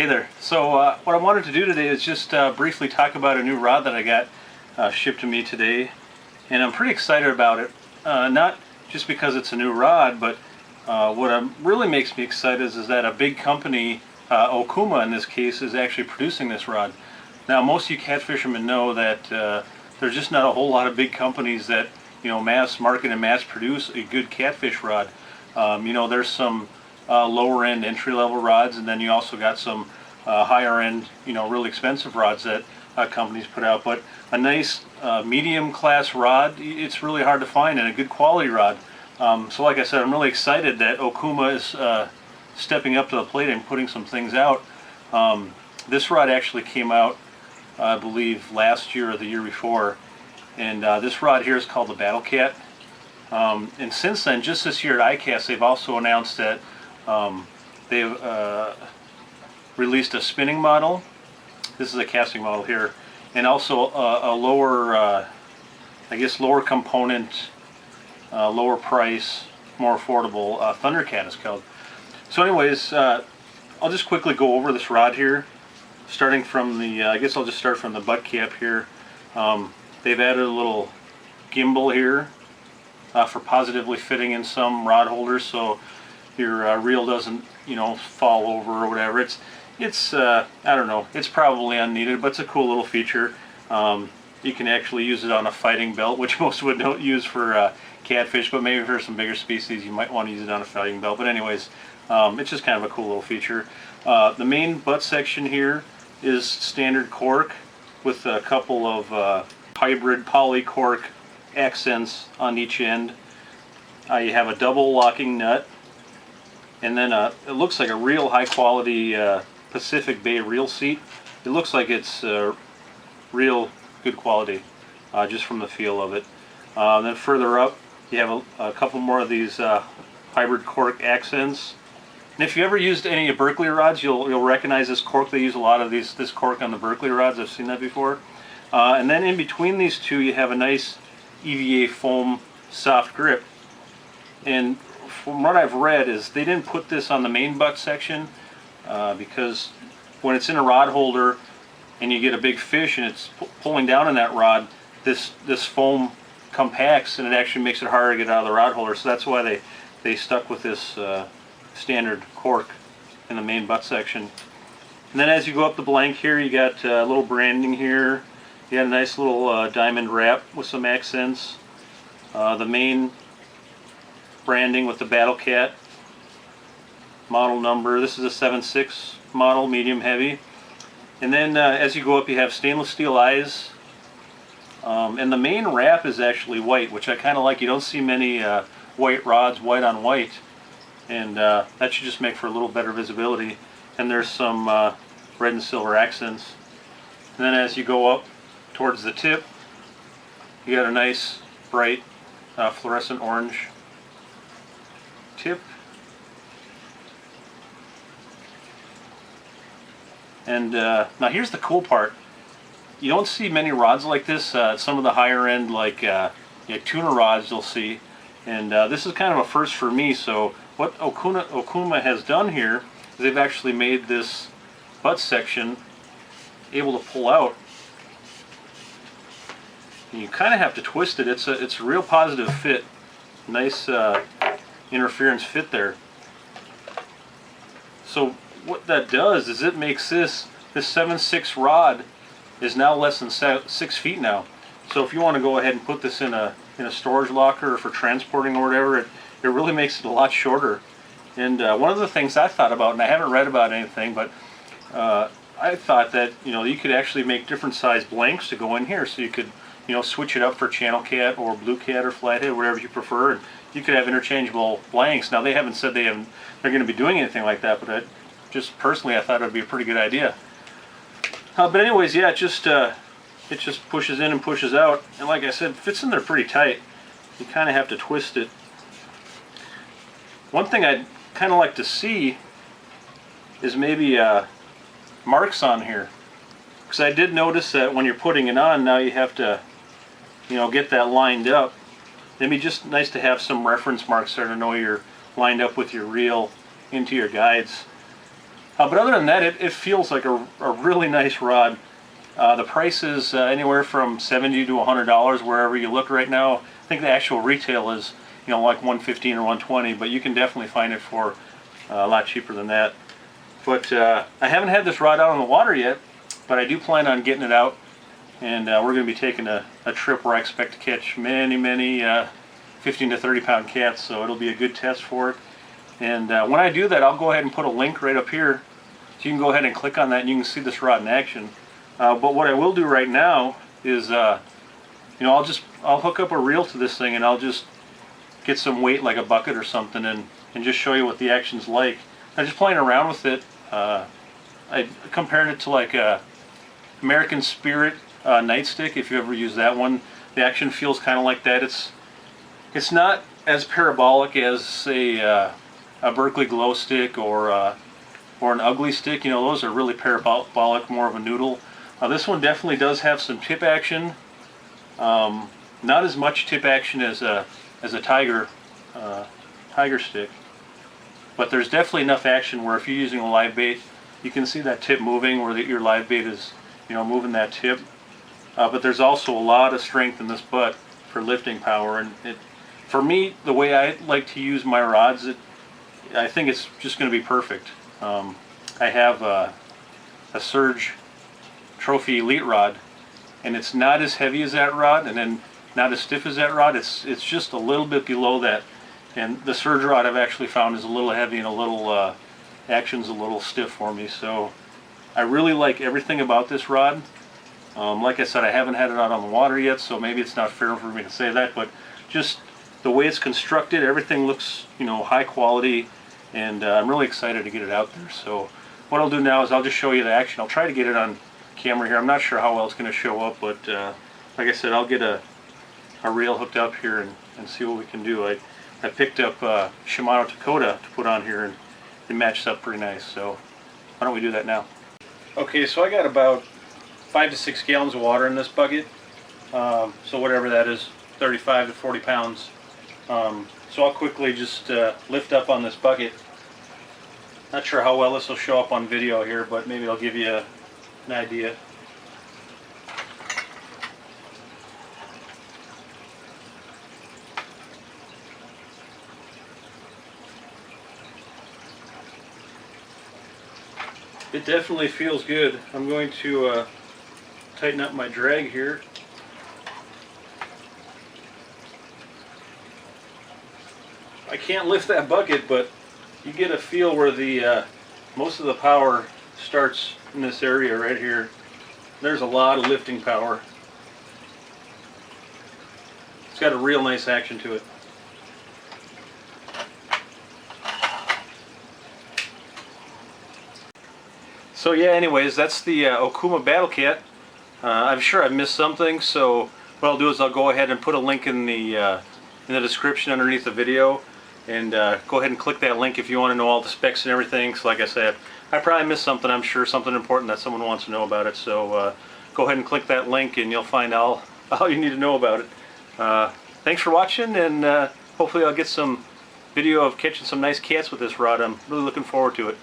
Hey there. So what I wanted to do today is just briefly talk about a new rod that I got shipped to me today, and I'm pretty excited about it. Not just because it's a new rod, but what really makes me excited is that a big company, Okuma in this case, is actually producing this rod. Now, most of you catfishermen know that there's just not a whole lot of big companies that mass market and mass produce a good catfish rod. There's some lower end entry level rods, and then you also got some higher end, really expensive rods that companies put out. But a nice medium class rod, it's really hard to find, and a good quality rod. So like I said, I'm really excited that Okuma is stepping up to the plate and putting some things out. This rod actually came out, I believe, last year or the year before, and this rod here is called the Battle Cat. And since then, just this year at ICAST, they've also announced that they've released a spinning model. This is a casting model here, and also a lower, I guess, lower component, lower price, more affordable Thundercat is called. So anyways, I'll just quickly go over this rod here, starting from the, I guess I'll just start from the butt cap here. They've added a little gimbal here for positively fitting in some rod holders, so your reel doesn't, fall over or whatever. It's I don't know, it's probably unneeded, but it's a cool little feature. You can actually use it on a fighting belt, which most would don't use for catfish, but maybe for some bigger species you might want to use it on a fighting belt. But anyways, it's just kind of a cool little feature. The main butt section here is standard cork with a couple of hybrid poly cork accents on each end. You have a double locking nut, and then it looks like a real high quality Pacific Bay reel seat. It looks like it's real good quality just from the feel of it. Then further up you have a couple more of these hybrid cork accents. And if you ever used any of Berkeley rods, you'll recognize this cork. They use a lot of this cork on the Berkeley rods. I've seen that before. And then in between these two you have a nice EVA foam soft grip. And from what I've read is they didn't put this on the main butt section because when it's in a rod holder and you get a big fish and it's pulling down on that rod, this foam compacts and it actually makes it harder to get out of the rod holder. So that's why they stuck with this standard cork in the main butt section. And then as you go up the blank here, you got a little branding here. You got a nice little diamond wrap with some accents. The main branding with the Battle Cat model number. This is a 7.6 model, medium heavy. And then as you go up, you have stainless steel eyes. And the main wrap is actually white, which I kind of like. You don't see many white rods, white on white. And that should just make for a little better visibility. And there's some red and silver accents. And then as you go up towards the tip, you got a nice bright fluorescent orange tip. And now here's the cool part. You don't see many rods like this. Some of the higher end, like tuna rods, you'll see. And this is kind of a first for me. So what Okuma has done here is they've actually made this butt section able to pull out. And you kind of have to twist it. It's a real positive fit. Nice interference fit there. So what that does is it makes this 7.6 rod is now less than 6 feet now. So if you want to go ahead and put this in a storage locker or for transporting or whatever, it really makes it a lot shorter. And one of the things I thought about, and I haven't read about anything, but I thought that you could actually make different size blanks to go in here, so you could switch it up for channel cat or blue cat or flathead, whatever you prefer, and you could have interchangeable blanks. Now they haven't said they're going to be doing anything like that, but just personally I thought it would be a pretty good idea. But anyways, yeah, it just pushes in and pushes out, and like I said, it fits in there pretty tight. You kind of have to twist it. One thing I'd kind of like to see is maybe marks on here, because I did notice that when you're putting it on, now you have to get that lined up. It'd be just nice to have some reference marks there to know you're lined up with your reel into your guides. But other than that, it feels like a really nice rod. The price is anywhere from $70 to $100 wherever you look right now. I think the actual retail is, you know, like $115 or $120, but you can definitely find it for a lot cheaper than that. But I haven't had this rod out on the water yet, but I do plan on getting it out, and we're going to be taking a trip where I expect to catch many 15 to 30 pound cats, so it'll be a good test for it. And when I do that, I'll go ahead and put a link right up here, so you can go ahead and click on that and you can see this rod in action. But what I will do right now is, you know, I'll hook up a reel to this thing and I'll just get some weight like a bucket or something and just show you what the action's like. I'm just playing around with it. I compared it to like a American Spirit nightstick. If you ever use that one, the action feels kind of like that. It's not as parabolic as say a Berkeley glow stick or an ugly stick. You know, those are really parabolic, more of a noodle. This one definitely does have some tip action. Not as much tip action as a tiger stick, but there's definitely enough action where if you're using a live bait, you can see that tip moving, where your live bait is, you know, moving that tip. But there's also a lot of strength in this butt for lifting power, and for me, the way I like to use my rods, I think it's just going to be perfect. I have a Surge Trophy Elite rod, and it's not as heavy as that rod, and then not as stiff as that rod. It's just a little bit below that, and the Surge rod I've actually found is a little heavy and a little action's a little stiff for me. So I really like everything about this rod. Like I said, I haven't had it out on the water yet, so maybe it's not fair for me to say that, but just the way it's constructed, everything looks, you know, high quality, and I'm really excited to get it out there. So what I'll do now is I'll just show you the action. I'll try to get it on camera here. I'm not sure how well it's going to show up, but like I said, I'll get a reel hooked up here and see what we can do. I picked up Shimano Dakota to put on here, and it matches up pretty nice. So why don't we do that now? Okay, so I got about 5 to 6 gallons of water in this bucket. So whatever that is, 35 to 40 pounds. So I'll quickly just lift up on this bucket. Not sure how well this will show up on video here, but maybe I'll give you an idea. It definitely feels good. I'm going to tighten up my drag here. I can't lift that bucket, but you get a feel where the most of the power starts in this area right here. There's a lot of lifting power. It's got a real nice action to it. So yeah, anyways, that's the Okuma Battle Cat. I'm sure I've missed something, so what I'll do is I'll go ahead and put a link in the description underneath the video, and go ahead and click that link if you want to know all the specs and everything. So like I said, I probably missed something, I'm sure, something important that someone wants to know about it. So go ahead and click that link and you'll find all you need to know about it. Thanks for watching, and hopefully I'll get some video of catching some nice cats with this rod. I'm really looking forward to it.